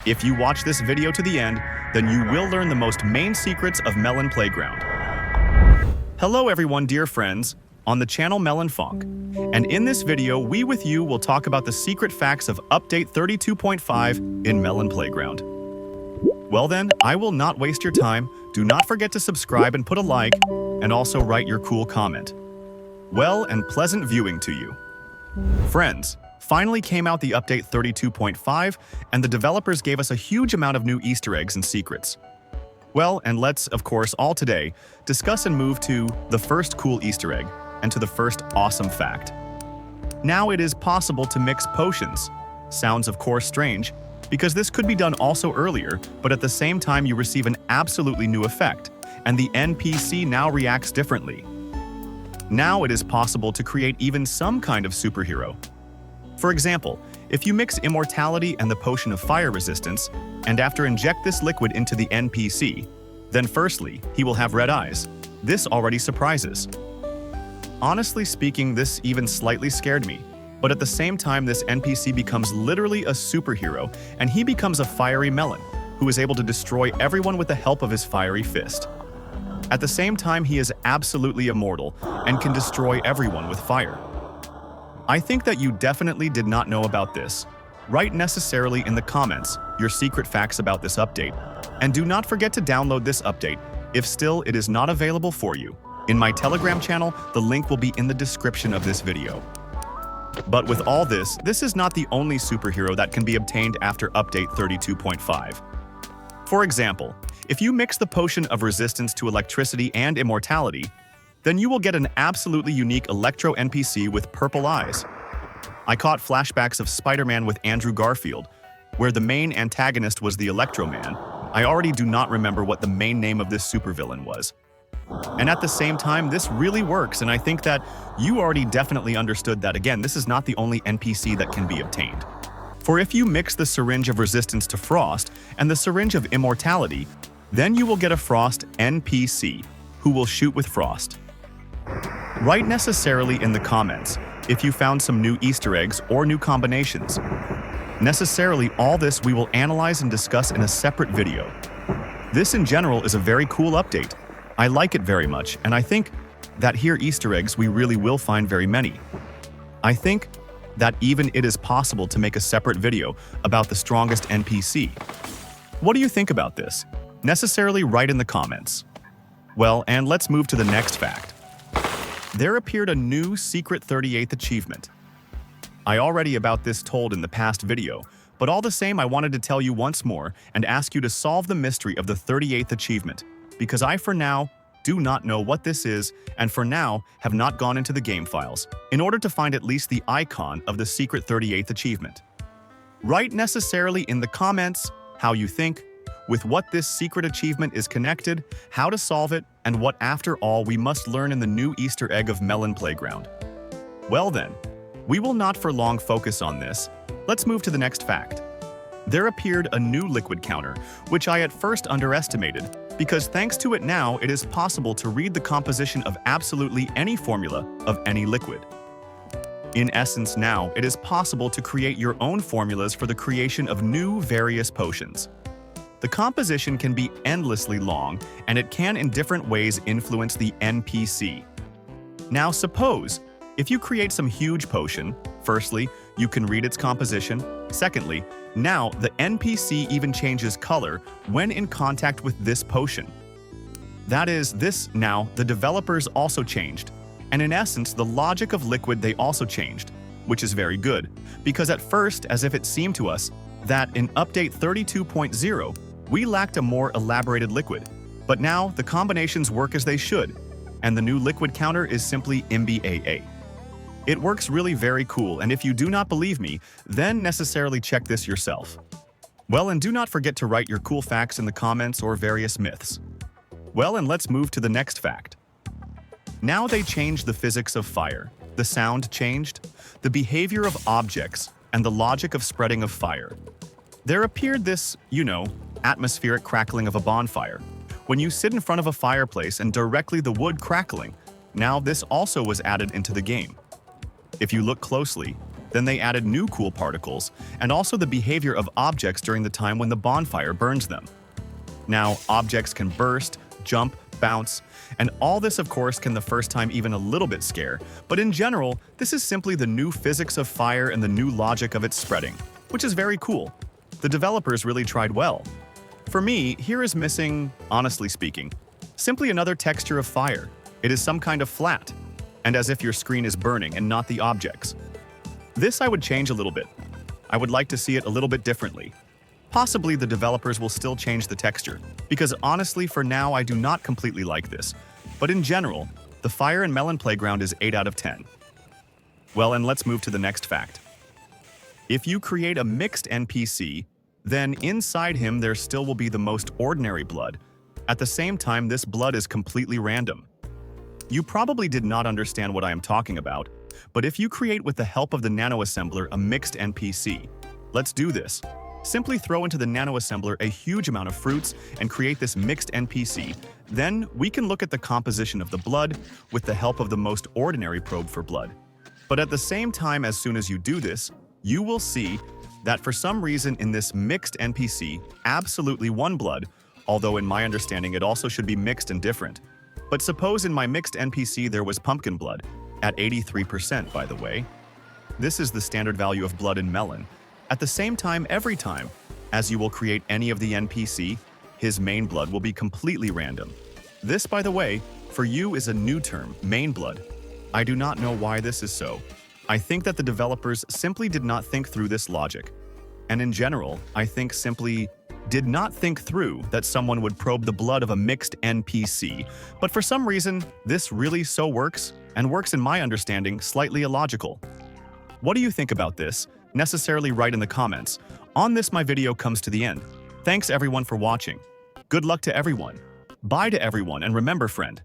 If you watch this video to the end, then you will learn the most main secrets of Melon Playground. Hello everyone, dear friends, on the channel Melonfonk. And in this video, we with you will talk about the secret facts of Update 32.5 in Melon Playground. Well then, I will not waste your time. Do not forget to subscribe and put a like, and also write your cool comment. Well and pleasant viewing to you. Friends, finally came out the update 32.5, and the developers gave us a huge amount of new Easter eggs and secrets. Well, and let's, of course, all today, discuss and move to the first cool Easter egg, and to the first awesome fact. Now it is possible to mix potions. Sounds, of course, strange, because this could be done also earlier, but at the same time you receive an absolutely new effect, and the NPC now reacts differently. Now it is possible to create even some kind of superhero. For example, if you mix immortality and the potion of fire resistance, and after inject this liquid into the NPC, then firstly, he will have red eyes. This already surprises. Honestly speaking, this even slightly scared me, but at the same time this NPC becomes literally a superhero, and he becomes a fiery melon, who is able to destroy everyone with the help of his fiery fist. At the same time, he is absolutely immortal, and can destroy everyone with fire. I think that you definitely did not know about this. Write necessarily in the comments your secret facts about this update, and do not forget to download this update if still it is not available for you. In my Telegram channel, the link will be in the description of this video. But with all this, this is not the only superhero that can be obtained after update 32.5. For example, if you mix the potion of resistance to electricity and immortality, then you will get an absolutely unique Electro NPC with purple eyes. I caught flashbacks of Spider-Man with Andrew Garfield, where the main antagonist was the Electro Man. I already do not remember what the main name of this supervillain was. And at the same time, this really works, and I think that you already definitely understood that, again, this is not the only NPC that can be obtained. For if you mix the syringe of resistance to frost and the syringe of immortality, then you will get a frost NPC, who will shoot with frost. Write necessarily in the comments if you found some new Easter eggs or new combinations. Necessarily all this we will analyze and discuss in a separate video. This in general is a very cool update. I like it very much, and I think that here Easter eggs we really will find very many. I think that even it is possible to make a separate video about the strongest NPC. What do you think about this? Necessarily write in the comments. Well, and let's move to the next fact. There appeared a new secret 38th achievement. I already about this told in the past video, but all the same I wanted to tell you once more and ask you to solve the mystery of the 38th achievement, because I for now do not know what this is and for now have not gone into the game files in order to find at least the icon of the secret 38th achievement. Write necessarily in the comments how you think, with what this secret achievement is connected, how to solve it, and what after all we must learn in the new Easter egg of Melon Playground. Well then, we will not for long focus on this. Let's move to the next fact. There appeared a new liquid counter, which I at first underestimated, because thanks to it now it is possible to read the composition of absolutely any formula of any liquid. In essence now, it is possible to create your own formulas for the creation of new various potions. The composition can be endlessly long, and it can in different ways influence the NPC. Now suppose, if you create some huge potion, firstly, you can read its composition. Secondly, now the NPC even changes color when in contact with this potion. That is, this now the developers also changed, and in essence the logic of liquid they also changed, which is very good, because at first, as if it seemed to us, that in update 32.0, we lacked a more elaborated liquid, but now the combinations work as they should, and the new liquid counter is simply MBAA. It works really very cool, and if you do not believe me, then necessarily check this yourself. Well, and do not forget to write your cool facts in the comments or various myths. Well, and let's move to the next fact. Now they changed the physics of fire, the sound changed, the behavior of objects, and the logic of spreading of fire. There appeared this, atmospheric crackling of a bonfire. When you sit in front of a fireplace and directly the wood crackling, now this also was added into the game. If you look closely, Then they added new cool particles, and also the behavior of objects during the time when the bonfire burns them. Now, objects can burst, jump, bounce, and all this of course can the first time even a little bit scare, but in general, this is simply the new physics of fire and the new logic of its spreading, which is very cool. The developers really tried well. For me, here is missing, honestly speaking, simply another texture of fire. It is some kind of flat, and as if your screen is burning and not the objects. This I would change a little bit. I would like to see it a little bit differently. Possibly the developers will still change the texture, because honestly for now I do not completely like this. But in general, the Fire and Melon Playground is 8 out of 10. Well, and let's move to the next fact. If you create a mixed NPC, then inside him there still will be the most ordinary blood. At the same time, this blood is completely random. You probably did not understand what I am talking about, but if you create with the help of the nanoassembler a mixed NPC, let's do this. Simply throw into the nanoassembler a huge amount of fruits and create this mixed NPC. Then we can look at the composition of the blood with the help of the most ordinary probe for blood. But at the same time, as soon as you do this, you will see that for some reason in this mixed NPC, absolutely one blood, although in my understanding it also should be mixed and different. But suppose in my mixed NPC there was pumpkin blood, at 83% by the way. This is the standard value of blood in Melon. At the same time, every time, as you will create any of the NPC, his main blood will be completely random. This, by the way, for you is a new term, main blood. I do not know why this is so. I think that the developers simply did not think through this logic. And in general, I think simply did not think through that someone would probe the blood of a mixed NPC. But for some reason, this really so works, and works in my understanding slightly illogical. What do you think about this? Necessarily write in the comments. On this, my video comes to the end. Thanks everyone for watching. Good luck to everyone. Bye to everyone, and remember friend,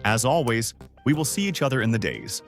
as always, we will see each other in the days.